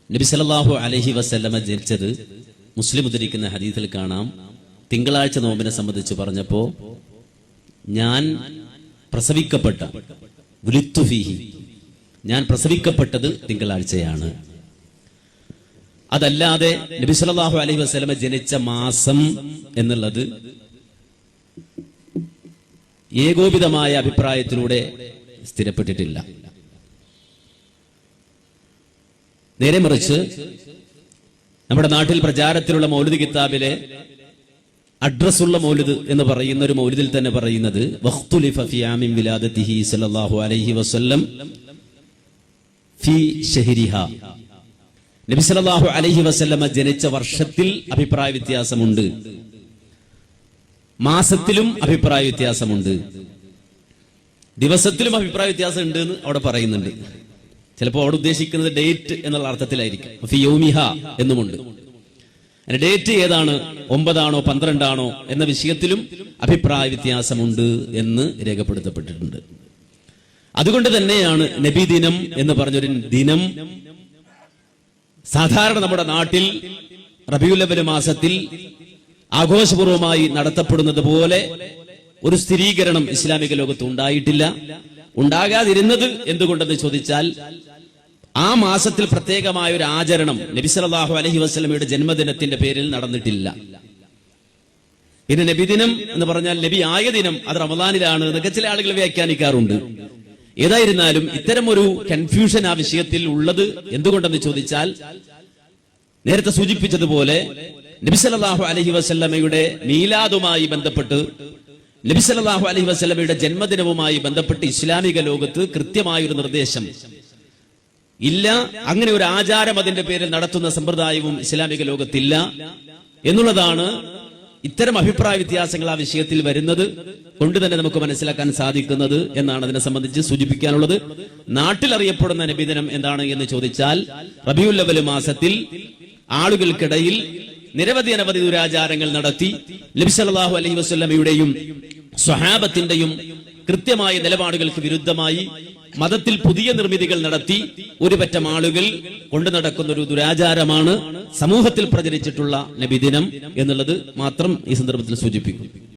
നബി സല്ലല്ലാഹു അലൈഹി വസല്ലമ ജനിച്ചത് മുസ്ലിം ഉദ്ധരിക്കുന്ന ഹദീസിൽ കാണാം. തിങ്കളാഴ്ച നോമ്പിനെ സംബന്ധിച്ച് പറഞ്ഞപ്പോ ഞാൻ പ്രസവിക്കപ്പെട്ട ഞാൻ പ്രസവിക്കപ്പെട്ടത് തിങ്കളാഴ്ചയാണ്. അതല്ലാതെ നബി സല്ലല്ലാഹു അലൈഹി വസല്ലമ ജനിച്ച മാസം എന്നുള്ളത് ഏകോപിതമായ അഭിപ്രായത്തിലൂടെ സ്ഥിരപ്പെട്ടിട്ടില്ല. നേരെ മറിച്ച് നമ്മുടെ നാട്ടിൽ പ്രചാരത്തിലുള്ള മൗലിദ് കിതാബിലെ അഡ്രസ്സുള്ള മൗലിദ് എന്ന് പറയുന്ന ഒരു മൗലിദിൽ തന്നെ പറയുന്നത് വഖ്തുലിഫ ഫി ആമിൻ വിലാദതിഹി സല്ലല്ലാഹു അലൈഹി വസല്ലം ഫി ശഹരിഹ. നബി സല്ലല്ലാഹു അലൈഹി വസല്ലമ ജനിച്ച വർഷത്തിൽ അഭിപ്രായ വ്യത്യാസമുണ്ട്, മാസത്തിലും അഭിപ്രായ വ്യത്യാസമുണ്ട്, ദിവസത്തിലും അഭിപ്രായ വ്യത്യാസം ഉണ്ട് എന്ന് അവിടെ പറയുന്നുണ്ട്. ചിലപ്പോൾ അവിടെ ഉദ്ദേശിക്കുന്നത് ഡേറ്റ് എന്നുള്ള അർത്ഥത്തിലായിരിക്കും. ഫി യൗമിഹ എന്നുമുണ്ട്. ഡേറ്റ് ഏതാണ്, 9 ആണോ 12 ആണോ എന്ന വിഷയത്തിലും അഭിപ്രായ വ്യത്യാസമുണ്ട് എന്ന് രേഖപ്പെടുത്തപ്പെട്ടിട്ടുണ്ട്. അതുകൊണ്ട് തന്നെയാണ് നബിദിനം എന്ന് പറഞ്ഞൊരു ദിനം സാധാരണ നമ്മുടെ നാട്ടിൽ റബീഉൽ അവ്വൽ മാസത്തിൽ ആഘോഷപൂർവമായി നടത്തപ്പെടുന്നത് പോലെ ഒരു സ്ഥിരീകരണം ഇസ്ലാമിക ലോകത്ത് ഉണ്ടായിട്ടില്ല. ഉണ്ടാകാതിരുന്നത് എന്തുകൊണ്ടെന്ന് ചോദിച്ചാൽ ആ മാസത്തിൽ പ്രത്യേകമായ ഒരു ആചരണം നബി സല്ലല്ലാഹു അലൈഹി വസല്ലമയുടെ ജന്മദിനത്തിന്റെ പേരിൽ നടന്നിട്ടില്ല. പിന്നെ നബിദിനം എന്ന് പറഞ്ഞാൽ നബി ആയ ദിനം അത് റമദാനിലാണ് എന്നൊക്കെ ചില ആളുകൾ വ്യാഖ്യാനിക്കാറുണ്ട്. ഏതായിരുന്നാലും ഇത്തരം ഒരു കൺഫ്യൂഷൻ ആ വിഷയത്തിൽ ഉള്ളത് എന്തുകൊണ്ടെന്ന് ചോദിച്ചാൽ നേരത്തെ സൂചിപ്പിച്ചതുപോലെ നബി സല്ലല്ലാഹു അലൈഹി വസല്ലമയുടെ മീലാദുമായി ബന്ധപ്പെട്ട് നബി സല്ലല്ലാഹു അലൈഹി വസല്ലമയുടെ ജന്മദിനവുമായി ബന്ധപ്പെട്ട് ഇസ്ലാമിക ലോകത്ത് കൃത്യമായൊരു നിർദ്ദേശം ഇല്ല. അങ്ങനെ ഒരു ആചാരം അതിന്റെ പേരിൽ നടത്തുന്ന സമ്പ്രദായവും ഇസ്ലാമിക ലോകത്തില്ല എന്നുള്ളതാണ് ഇത്തരം അഭിപ്രായ വ്യത്യാസങ്ങൾ ആ വിഷയത്തിൽ വരുന്നത് കൊണ്ട് തന്നെ നമുക്ക് മനസ്സിലാക്കാൻ സാധിക്കുന്നത് എന്നാണ് അതിനെ സംബന്ധിച്ച് സൂചിപ്പിക്കാനുള്ളത്. നാട്ടിൽ അറിയപ്പെടുന്ന നബിദിനം എന്താണ് എന്ന് ചോദിച്ചാൽ റബീഉൽ അവ്വൽ മാസത്തിൽ ആളുകൾക്കിടയിൽ നിരവധി ദുരാചാരങ്ങൾ നടത്തി നബി സല്ലല്ലാഹു അലൈഹി വസല്ലമയുടെയും സ്വഹാബത്തിന്റെയും കൃത്യമായ നിലപാടുകൾക്ക് വിരുദ്ധമായി മതത്തിൽ പുതിയ നിർമ്മിതികൾ നടത്തി ഒരു പറ്റം ആളുകൾ കൊണ്ടു നടക്കുന്ന ഒരു ദുരാചാരമാണ് സമൂഹത്തിൽ പ്രചരിച്ചിട്ടുള്ള നബിദിനം എന്നുള്ളത് മാത്രം ഈ സന്ദർഭത്തിൽ സൂചിപ്പിക്കും.